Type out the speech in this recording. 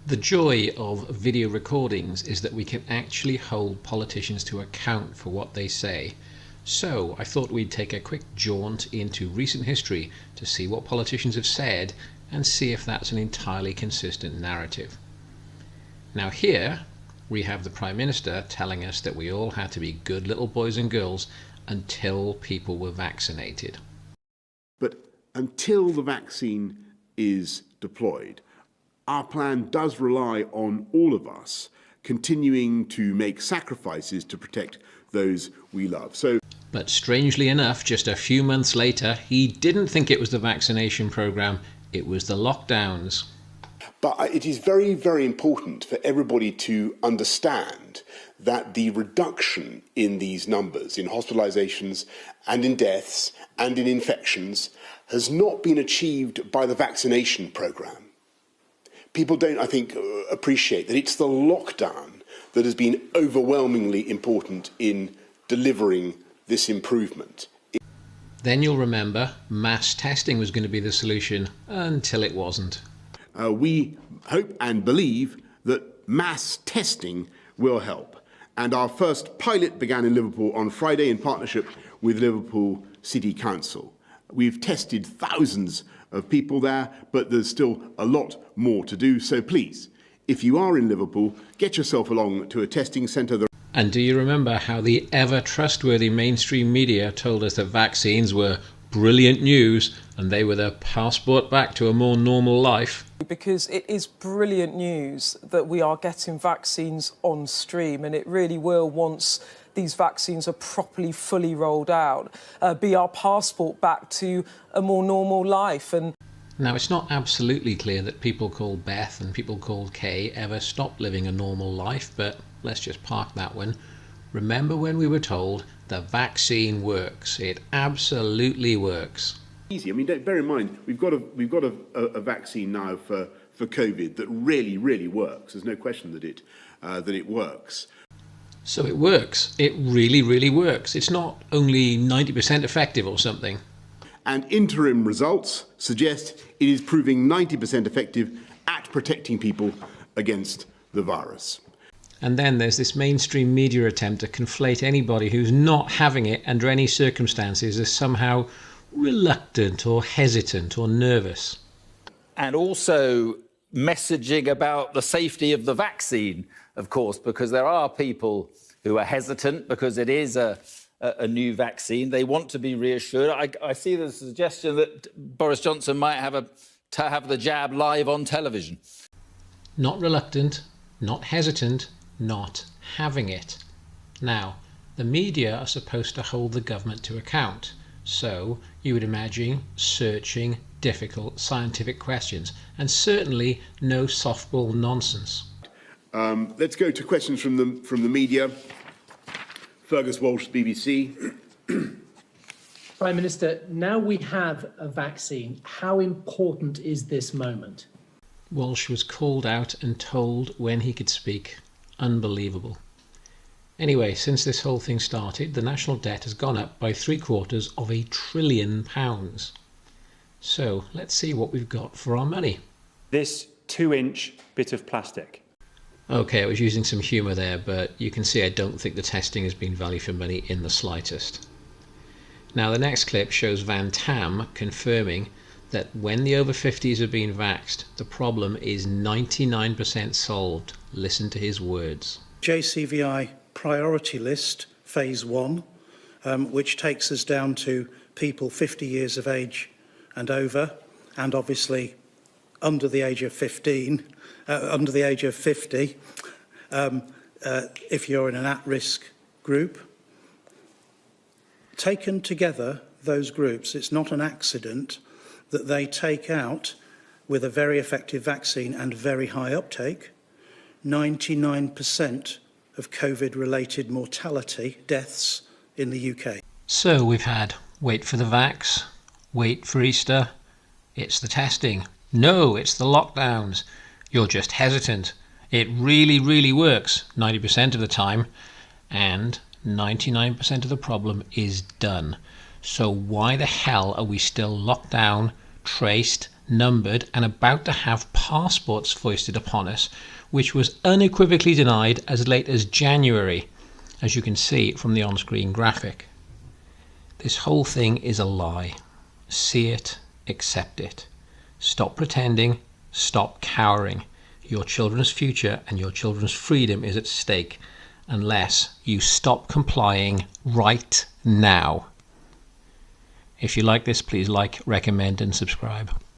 The joy of video recordings is that we can actually hold politicians to account for what they say. So I thought we'd take a quick jaunt into recent history to see what politicians have said and see if that's an entirely consistent narrative. Now here we have the Prime Minister telling us that we all had to be good little boys and girls until people were vaccinated. But until the vaccine is deployed, our plan does rely on all of us continuing to make sacrifices to protect those we love. But strangely enough, just a few months later, he didn't think it was the vaccination programme, it was the lockdowns. But it is very, very important for everybody to understand that the reduction in these numbers, in hospitalisations and in deaths and in infections, has not been achieved by the vaccination programme. People don't, I think, appreciate that it's the lockdown that has been overwhelmingly important in delivering this improvement. Then you'll remember mass testing was going to be the solution until it wasn't. We hope and believe that mass testing will help. And our first pilot began in Liverpool on Friday in partnership with Liverpool City Council. We've tested thousands of people there, but there's still a lot more to do. So please, if you are in Liverpool, get yourself along to a testing centre. And do you remember how the ever-trustworthy mainstream media told us that vaccines were brilliant news and they were the passport back to a more normal life? Because it is brilliant news that we are getting vaccines on stream, and it really will, once these vaccines are properly, fully rolled out, be our passport back to a more normal life. And now, it's not absolutely clear that people called Beth and people called Kay ever stopped living a normal life, but let's just park that one. Remember when we were told the vaccine works? It absolutely works. Easy. I mean, bear in mind, we've got a vaccine now for COVID that really works. There's no question that it works. So it works. It really works. It's not only 90% effective or something. And interim results suggest it is proving 90% effective at protecting people against the virus. And then there's this mainstream media attempt to conflate anybody who's not having it under any circumstances as somehow reluctant or hesitant or nervous. And also messaging about the safety of the vaccine, of course, because there are people who are hesitant because it is a new vaccine. They want to be reassured. I see the suggestion that Boris Johnson might have the jab live on television. Not reluctant, not hesitant, not having it. Now, the media are supposed to hold the government to account. So you would imagine searching difficult scientific questions, and certainly no softball nonsense. Let's go to questions from the media. Fergus Walsh, BBC. Prime Minister, now we have a vaccine. How important is this moment? Walsh was called out and told when he could speak. Unbelievable. Anyway, since this whole thing started, the national debt has gone up by £750 billion. So let's see what we've got for our money. This 2-inch bit of plastic. Okay, I was using some humour there, but you can see I don't think the testing has been value for money in the slightest. Now the next clip shows Van Tam confirming that when the over 50s have been vaxxed, the problem is 99% solved. Listen to his words. JCVI priority list, phase 1, which takes us down to people 50 years of age and over, and obviously under the age of 50, if you're in an at-risk group. Taken together, those groups, it's not an accident that they take out, with a very effective vaccine and very high uptake, 99% of COVID-related mortality, deaths in the UK. So we've had wait for the vax, wait for Easter, it's the testing. No, it's the lockdowns. You're just hesitant. It really works 90% of the time, and 99% of the problem is done. So why the hell are we still locked down, traced numbered and about to have passports foisted upon us, which was unequivocally denied as late as January, as you can see from the on-screen graphic. This whole thing is a lie. See it, accept it. Stop pretending, stop cowering. Your children's future and your children's freedom is at stake unless you stop complying right now. If you like this, please like, recommend and subscribe.